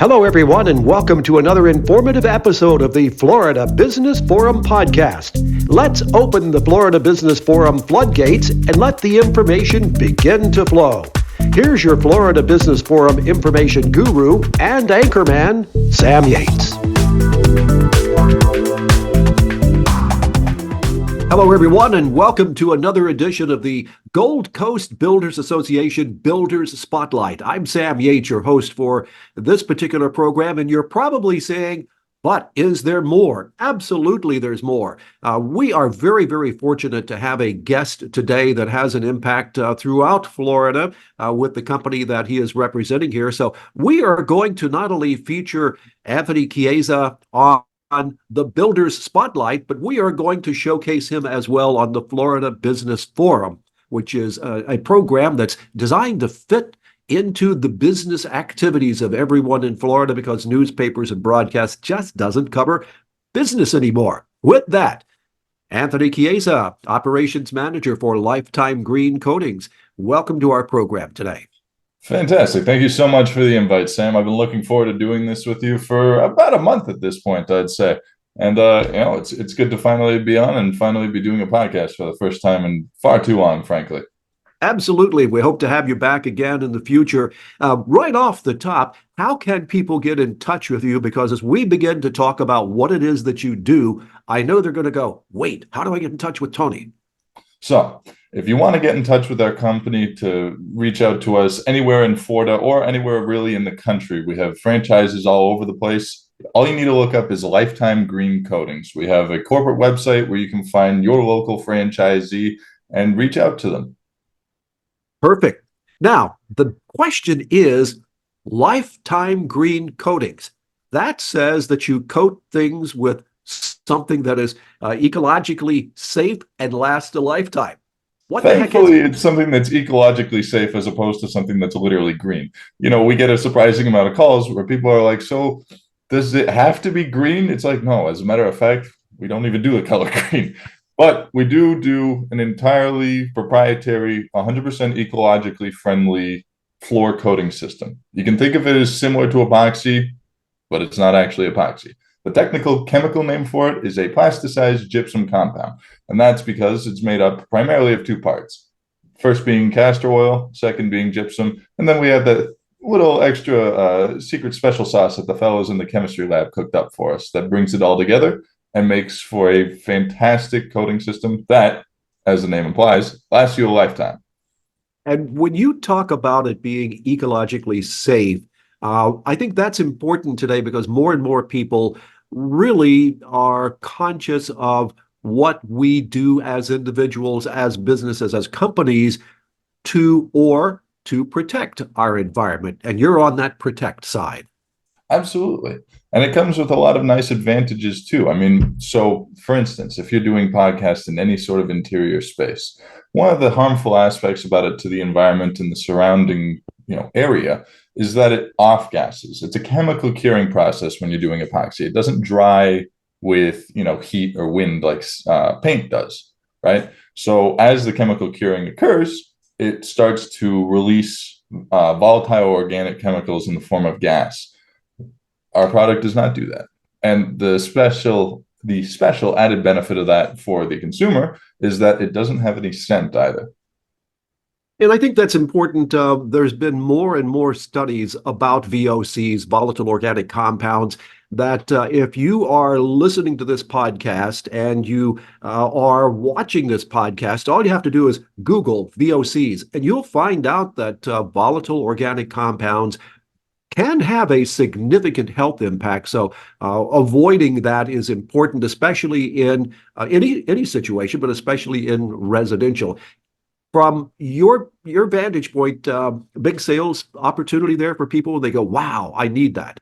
Hello, everyone, and welcome to another informative episode of the Florida Business Forum podcast. Let's open the Florida Business Forum floodgates and let the information begin to flow. Here's your Florida Business Forum information guru and anchorman, Sam Yates. Hello, everyone, and welcome to another edition of the Gold Coast Builders Association Builders Spotlight. I'm Sam Yates, your host for this particular program, and you're probably saying, but is there more? Absolutely, there's more. We are very, very fortunate to have a guest today that has an impact throughout Florida with the company that he is representing here. So we are going to not only feature Anthony Chiesa on the Builders Spotlight, but we are going to showcase him as well on the Florida Business Forum, which is a program that's designed to fit into the business activities of everyone in Florida because newspapers and broadcasts just doesn't cover business anymore. With that, Anthony Chiesa, Operations Manager for Lifetime Green Coatings. Welcome to our program today. Fantastic. Thank you so much for the invite, Sam. I've been looking forward to doing this with you for about a month at this point, I'd say. And, it's good to finally be on and finally be doing a podcast for the first time in far too long, frankly. Absolutely. We hope to have you back again in the future. Right off the top, how can people get in touch with you? Because as we begin to talk about what it is that you do, I know they're going to go, wait, how do I get in touch with Tony? So if you want to get in touch with our company to reach out to us anywhere in Florida or anywhere really in the country, we have franchises all over the place. All you need to look up is Lifetime Green Coatings. We have a corporate website where you can find your local franchisee and reach out to them. Perfect. Now, the question is Lifetime Green Coatings. That says that you coat things with something that is ecologically safe and lasts a lifetime. What Thankfully, the heck is it's something that's ecologically safe as opposed to something that's literally green. You know, we get a surprising amount of calls where people are like, so does it have to be green? It's like, no, as a matter of fact, we don't even do the color green. But we do an entirely proprietary, 100% ecologically friendly floor coating system. You can think of it as similar to epoxy, but it's not actually epoxy. The technical chemical name for it is a plasticized gypsum compound, and that's because it's made up primarily of two parts. First being castor oil, second being gypsum, and then we have that little extra secret special sauce that the fellows in the chemistry lab cooked up for us that brings it all together and makes for a fantastic coating system that, as the name implies, lasts you a lifetime. And when you talk about it being ecologically safe, I think that's important today because more and more people really are conscious of what we do as individuals, as businesses, as companies to protect our environment. And you're on that protect side. Absolutely. And it comes with a lot of nice advantages too. I mean, so for instance, if you're doing podcasts in any sort of interior space, one of the harmful aspects about it to the environment and the surrounding, area is that it off gases. It's a chemical curing process when you're doing epoxy. It doesn't dry with, heat or wind like paint does, right? So as the chemical curing occurs, it starts to release volatile organic chemicals in the form of gas. Our product does not do that. And the special added benefit of that for the consumer is that it doesn't have any scent either. And I think that's important. There's been more and more studies about VOCs, volatile organic compounds, that if you are listening to this podcast and you are watching this podcast, all you have to do is Google VOCs, and you'll find out that volatile organic compounds can have a significant health impact. So avoiding that is important, especially in any situation, but especially in residential. From your vantage point, big sales opportunity there for people. They go, wow, I need that.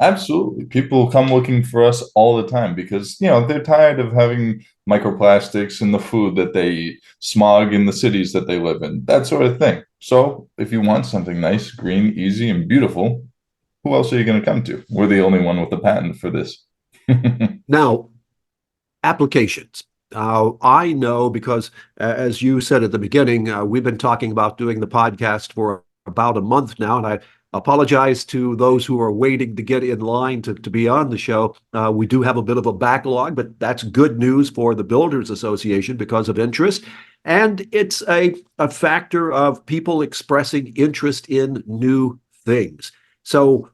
Absolutely. People come looking for us all the time because, they're tired of having microplastics in the food that they eat, smog in the cities that they live in, that sort of thing. So if you want something nice, green, easy, and beautiful, who else are you going to come to? We're the only one with the patent for this. Now, applications. I know because, as you said at the beginning, we've been talking about doing the podcast for about a month now, and apologize to those who are waiting to get in line to be on the show. We do have a bit of a backlog, but that's good news for the Builders Association because of interest. And it's a factor of people expressing interest in new things. So,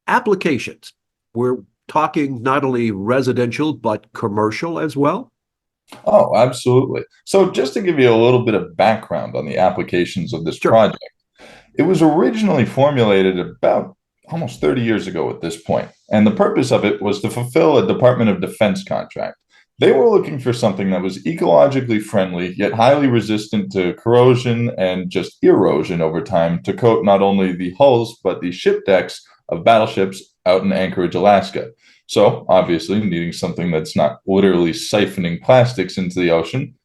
applications, we're talking not only residential, but commercial as well. Oh, absolutely. So just to give you a little bit of background on the applications of this Sure. project, it was originally formulated about almost 30 years ago at this point, and the purpose of it was to fulfill a Department of Defense contract. They were looking for something that was ecologically friendly, yet highly resistant to corrosion and just erosion over time to coat not only the hulls, but the ship decks of battleships out in Anchorage, Alaska. So, obviously, needing something that's not literally siphoning plastics into the ocean,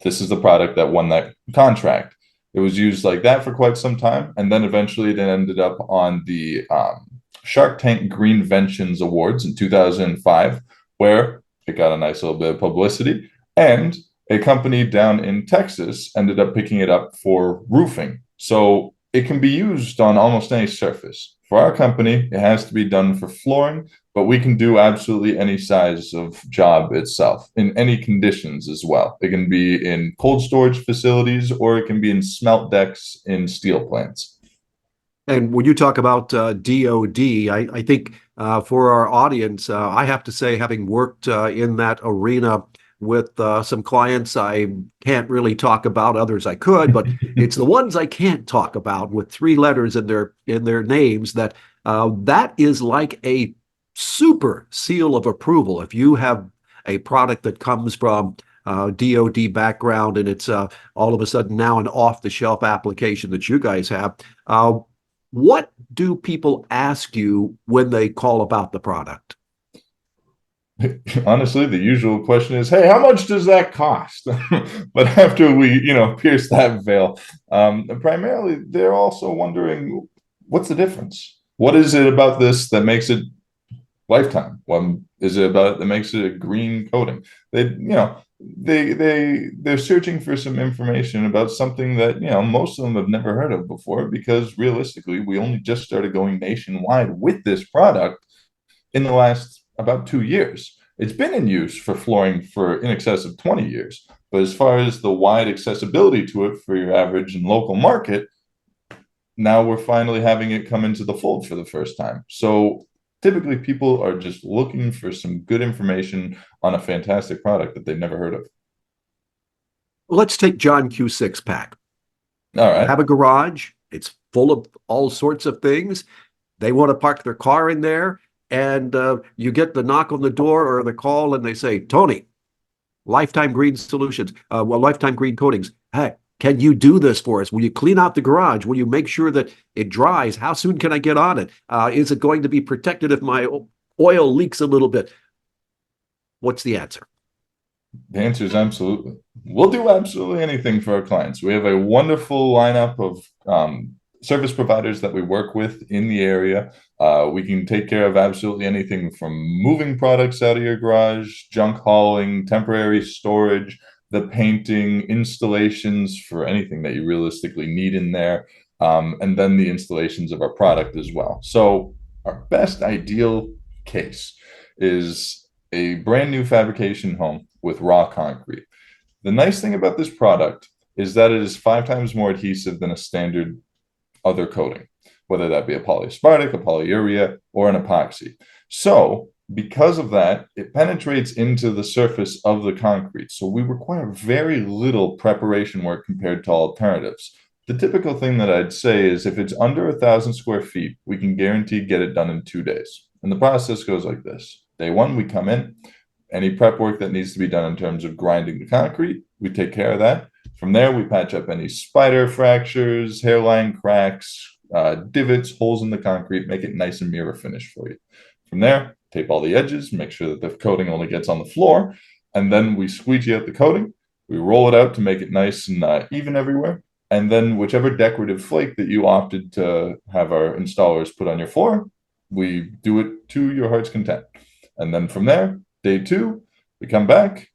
this is the product that won that contract. It was used like that for quite some time, and then eventually it ended up on the Shark Tank Greenventions Awards in 2005, where it got a nice little bit of publicity, and a company down in Texas ended up picking it up for roofing. So it can be used on almost any surface. For our company, it has to be done for flooring, but we can do absolutely any size of job itself in any conditions as well. It can be in cold storage facilities or it can be in smelt decks in steel plants. And when you talk about DoD, I think for our audience, I have to say, having worked in that arena with some clients I can't really talk about, others I could, but it's the ones I can't talk about with three letters in their names that that is like a super seal of approval. If you have a product that comes from DoD background and it's all of a sudden now an off-the-shelf application that you guys have. What do people ask you when they call about the product? Honestly, the usual question is, "Hey, how much does that cost?" But after we, pierce that veil, primarily they're also wondering, what's the difference? What is it about this that makes it lifetime? What is it about it that makes it a green coating? They're searching for some information about something that most of them have never heard of before, because realistically we only just started going nationwide with this product in the last about 2 years. It's been in use for flooring for in excess of 20 years, but as far as the wide accessibility to it for your average and local market, now we're finally having it come into the fold for the first time. So typically people are just looking for some good information on a fantastic product that they've never heard of. Let's take John Q. Six Pack. All You right. have a garage, it's full of all sorts of things. They want to park their car in there, and you get the knock on the door or the call, and they say, Tony, Lifetime Green Solutions, Lifetime Green Coatings. Hey, can you do this for us? Will you clean out the garage? Will you make sure that it dries? How soon can I get on it? Is it going to be protected if my oil leaks a little bit? What's the answer? The answer is absolutely. We'll do absolutely anything for our clients. We have a wonderful lineup of service providers that we work with in the area. We can take care of absolutely anything from moving products out of your garage, junk hauling, temporary storage, the painting, installations for anything that you realistically need in there, and then the installations of our product as well. So our best ideal case is a brand new fabrication home with raw concrete. The nice thing about this product is that it is 5 times more adhesive than a standard other coating, whether that be a polyaspartic, a polyurea, or an epoxy. So because of that, it penetrates into the surface of the concrete. So we require very little preparation work compared to alternatives. The typical thing that I'd say is if it's under 1,000 square feet, we can guarantee get it done in 2 days. And the process goes like this. Day one, we come in. Any prep work that needs to be done in terms of grinding the concrete, we take care of that. From there, we patch up any spider fractures, hairline cracks, divots, holes in the concrete, make it nice and mirror finish for you. From there, tape all the edges, make sure that the coating only gets on the floor, and then we squeegee out the coating. We roll it out to make it nice and even everywhere. And then whichever decorative flake that you opted to have our installers put on your floor, we do it to your heart's content. And then from there, day two, we come back,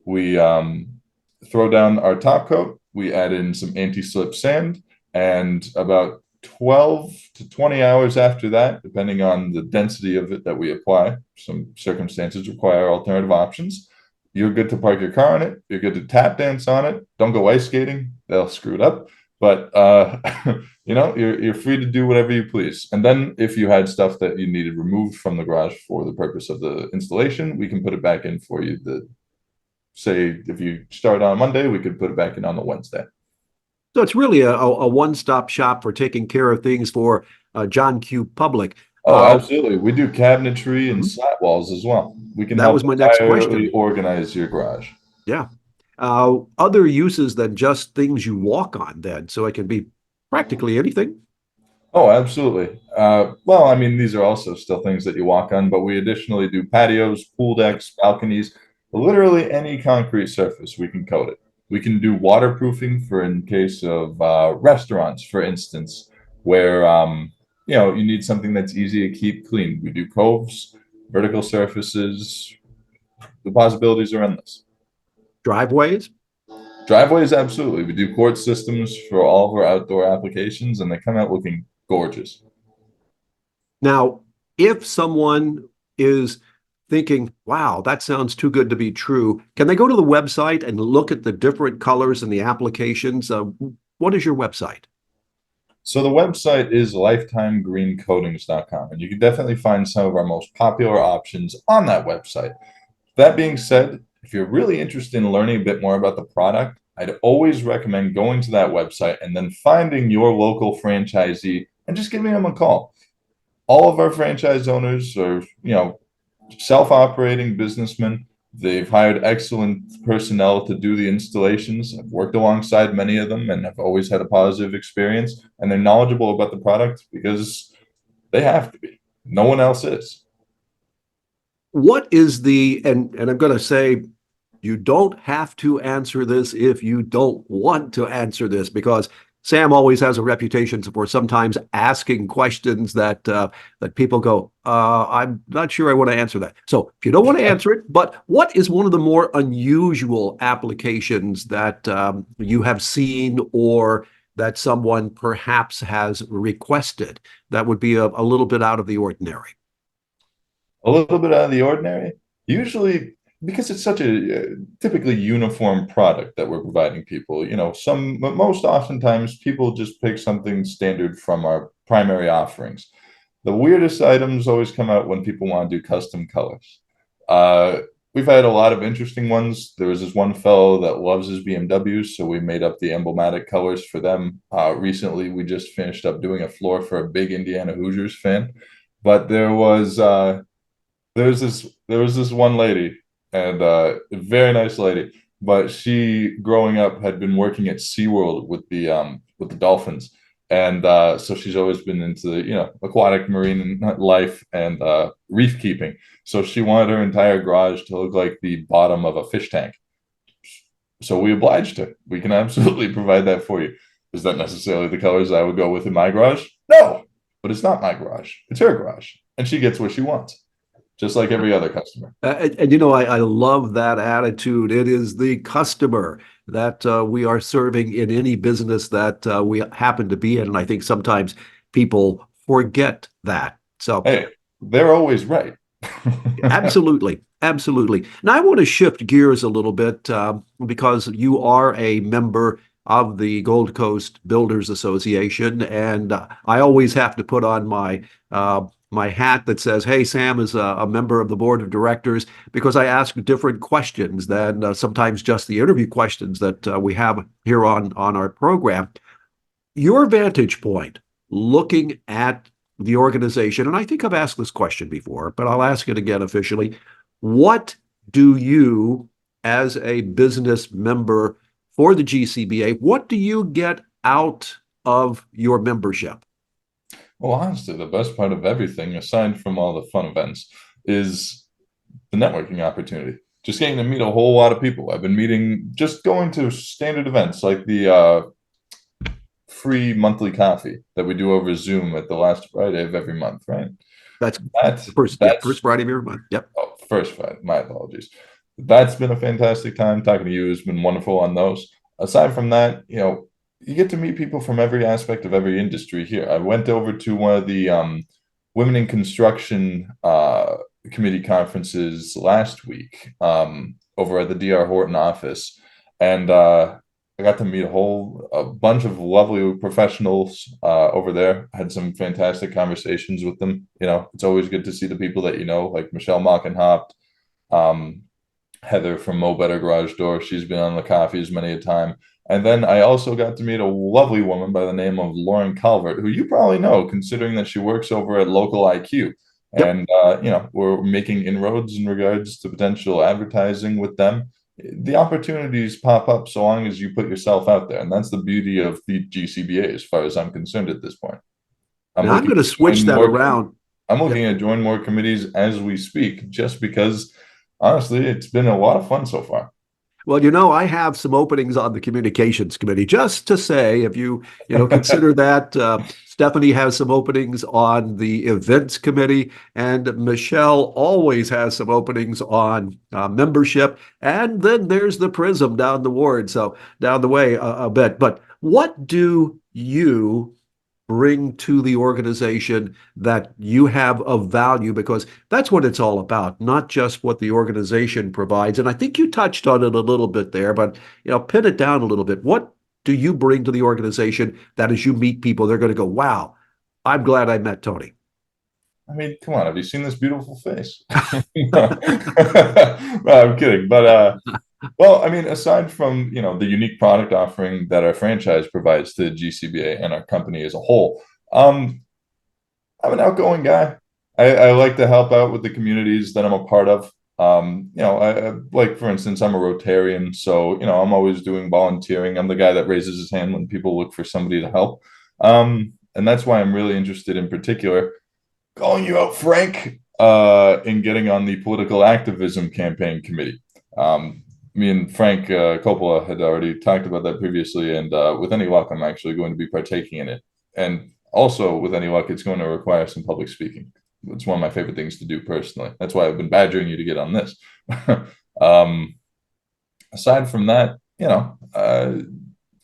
we throw down our top coat, we add in some anti-slip sand, and about 12 to 20 hours after that, depending on the density of it that we apply. Some circumstances require alternative options. You're good to park your car on it. You're good to tap dance on it. Don't go ice skating. They'll screw it up. But you're free to do whatever you please. And then if you had stuff that you needed removed from the garage for the purpose of the installation, we can put it back in for you. Say if you start on Monday, we could put it back in on the Wednesday. So it's really a one-stop shop for taking care of things for John Q. Public. Oh, absolutely. We do cabinetry and Mhm. slat walls as well. We can That help was my next entirely question. organize your garage. Yeah. Other uses than just things you walk on then. So it can be practically anything. Oh, absolutely. Well, I mean, these are also still things that you walk on, but we additionally do patios, pool decks, balconies, literally any concrete surface, we can coat it. We can do waterproofing for in case of restaurants, for instance, where you need something that's easy to keep clean. We do coves, vertical surfaces. The possibilities are endless. Driveways. Driveways, absolutely. We do court systems for all of our outdoor applications, and they come out looking gorgeous. Now, if someone is thinking, wow, that sounds too good to be true, can they go to the website and look at the different colors and the applications? What is your website? So the website is lifetimegreencoatings.com, and you can definitely find some of our most popular options on that website. That being said, if you're really interested in learning a bit more about the product, I'd always recommend going to that website and then finding your local franchisee and just giving them a call. All of our franchise owners are, self-operating businessmen. They've hired excellent personnel to do the installations. I've worked alongside many of them and have always had a positive experience. And they're knowledgeable about the product because they have to be. No one else is. What is and I'm going to say, you don't have to answer this if you don't want to answer this, because Sam always has a reputation for sometimes asking questions that people go, I'm not sure I want to answer that. So if you don't want to answer it, but what is one of the more unusual applications that you have seen or that someone perhaps has requested that would be a little bit out of the ordinary? A little bit out of the ordinary. Usually, because it's such a typically uniform product that we're providing people, most oftentimes people just pick something standard from our primary offerings. The weirdest items always come out when people want to do custom colors. We've had a lot of interesting ones. There was this one fellow that loves his BMWs, so we made up the emblematic colors for them. Recently, we just finished up doing a floor for a big Indiana Hoosiers fan. But there was this one lady, and a very nice lady, but she growing up had been working at SeaWorld with the dolphins, and so she's always been into aquatic marine life and reef keeping. So she wanted her entire garage to look like the bottom of a fish tank. So we obliged her. We can absolutely provide that for you. Is that necessarily the colors I would go with in my garage? No, but it's not my garage. It's her garage, and she gets what she wants, just like every other customer. I love that attitude. It is the customer that we are serving in any business that we happen to be in. And I think sometimes people forget that. So, Hey, they're always right. absolutely. Absolutely. Now, I want to shift gears a little bit because you are a member of the Gold Coast Builders Association, and I always have to put on my hat that says, "Hey, Sam is a member of the board of directors," because I ask different questions than sometimes just the interview questions that we have here on our program. Your vantage point, looking at the organization, and I think I've asked this question before, but I'll ask it again officially. What do you, as a business member for the GCBA, what do you get out of your membership? Well, honestly, the best part of everything, aside from all the fun events, is the networking opportunity. Just getting to meet a whole lot of people. I've been just going to standard events like the free monthly coffee that we do over Zoom at the last Friday of every month, right? That's That's first Friday of every month. Yep. Oh, first Friday. My apologies. That's been a fantastic time. Talking to you has been wonderful on those. Aside from that, you get to meet people from every aspect of every industry here. I went over to one of the women in construction committee conferences last week over at the DR Horton office, and I got to meet a bunch of lovely professionals over there. Had some fantastic conversations with them. You know, it's always good to see the people that you know, like Michelle Mockenhaupt, um, Heather from Mo Better Garage Door. She's been on the coffees many a time. And then I also got to meet a lovely woman by the name of Lauren Calvert, who you probably know, considering that she works over at Local IQ. Yep. And, you know, we're making inroads in regards to potential advertising with them. The opportunities pop up so long as you put yourself out there. And that's the beauty of the GCBA, as far as I'm concerned at this point. I'm Now I'm looking going to to switch join that more. around. I'm looking Yep. to join more committees as we speak, just because honestly, it's been a lot of fun so far. Well, I have some openings on the communications committee. Just to say, if consider that, Stephanie has some openings on the events committee, and Michelle always has some openings on membership. And then there's the Prism down the ward, so down the way a bit. But what do you bring to the organization that you have of value? Because that's what it's all about, not just what the organization provides. And I think you touched on it a little bit there, but pin it down a little bit. What do you bring to the organization that as you meet people, they're going to go, wow, I'm glad I met Tony? I mean, come on, have you seen this beautiful face? No, I'm kidding. But well, I mean, aside from, you know, the unique product offering that our franchise provides to GCBA and our company as a whole, I'm an outgoing guy. I like to help out with the communities that I'm a part of. You know, like for instance, I'm a Rotarian, so you know, I'm always doing volunteering. I'm the guy that raises his hand when people look for somebody to help. And that's why I'm really interested in particular calling you out, Frank, in getting on the political activism campaign committee. Me and Frank Coppola had already talked about that previously, and with any luck, I'm actually going to be partaking in it. And also, with any luck, it's going to require some public speaking. It's one of my favorite things to do personally. That's why I've been badgering you to get on this. um, Aside from that, you know,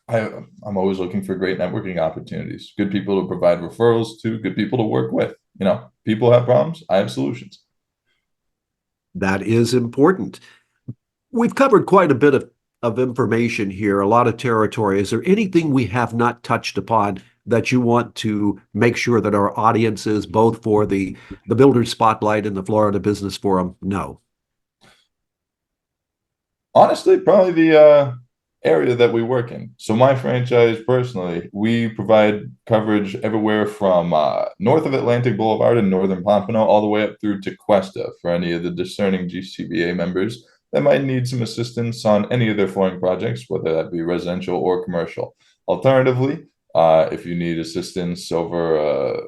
I'm always looking for great networking opportunities, good people to provide referrals to, good people to work with. You know, people have problems, I have solutions. That is important. We've covered quite a bit of information here, a lot of territory. Is there anything we have not touched upon that you want to make sure that our audiences, both for the Builder Spotlight and the Florida Business Forum, know? Honestly, probably the area that we work in. So my franchise personally, we provide coverage everywhere from north of Atlantic Boulevard in northern Pompano all the way up through to Cuesta for any of the discerning GCBA members that might need some assistance on any of their flooring projects, whether that be residential or commercial. Alternatively, if you need assistance over a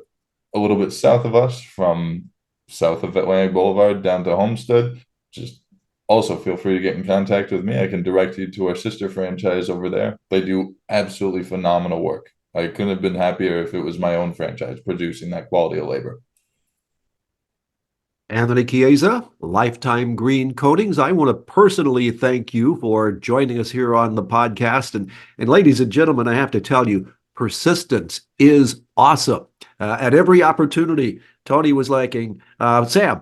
little bit south of us, from south of Atlantic Boulevard down to Homestead, just also feel free to get in contact with me. I can direct you to our sister franchise over there. They do absolutely phenomenal work. I couldn't have been happier if it was my own franchise producing that quality of labor. Anthony Chiesa, Lifetime Green Coatings. I want to personally thank you for joining us here on the podcast. And ladies and gentlemen, I have to tell you, persistence is awesome. At every opportunity, Tony was liking, Sam,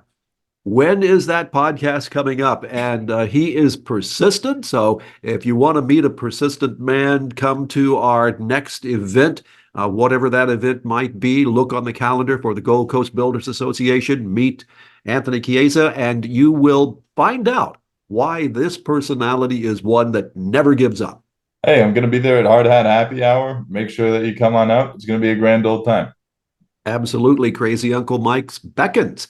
when is that podcast coming up? And he is persistent. So if you want to meet a persistent man, come to our next event, whatever that event might be. Look on the calendar for the Gold Coast Builders Association. Meet Anthony Chiesa, and you will find out why this personality is one that never gives up. Hey, I'm going to be there at Hard Hat Happy Hour. Make sure that you come on out. It's going to be a grand old time. Absolutely. Crazy Uncle Mike's beckons.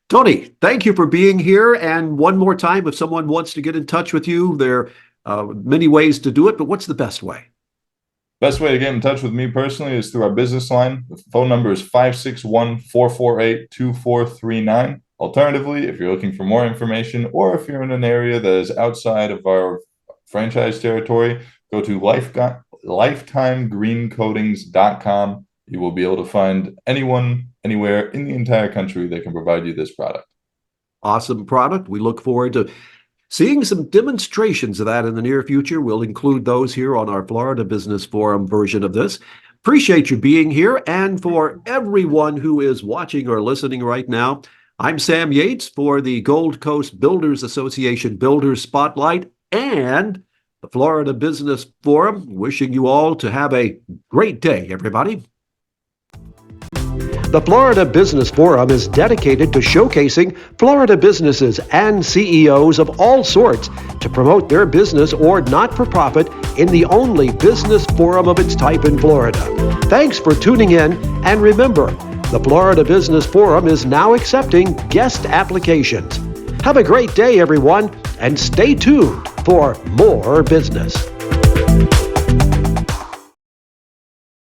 Tony, thank you for being here. And one more time, if someone wants to get in touch with you, there are many ways to do it, but what's the best way? Best way to get in touch with me personally is through our business line. The phone number is 561-448-2439. Alternatively, if you're looking for more information or if you're in an area that is outside of our franchise territory, go to lifetimegreencoatings.com. You will be able to find anyone, anywhere in the entire country that can provide you this product. Awesome product. We look forward to seeing some demonstrations of that in the near future. We'll include those here on our Florida Business Forum version of this. Appreciate you being here. And for everyone who is watching or listening right now, I'm Sam Yates for the Gold Coast Builders Association Builders Spotlight and the Florida Business Forum. Wishing you all to have a great day, everybody. The Florida Business Forum is dedicated to showcasing Florida businesses and CEOs of all sorts to promote their business or not-for-profit in the only business forum of its type in Florida. Thanks for tuning in, and remember, the Florida Business Forum is now accepting guest applications. Have a great day, everyone, and stay tuned for more business.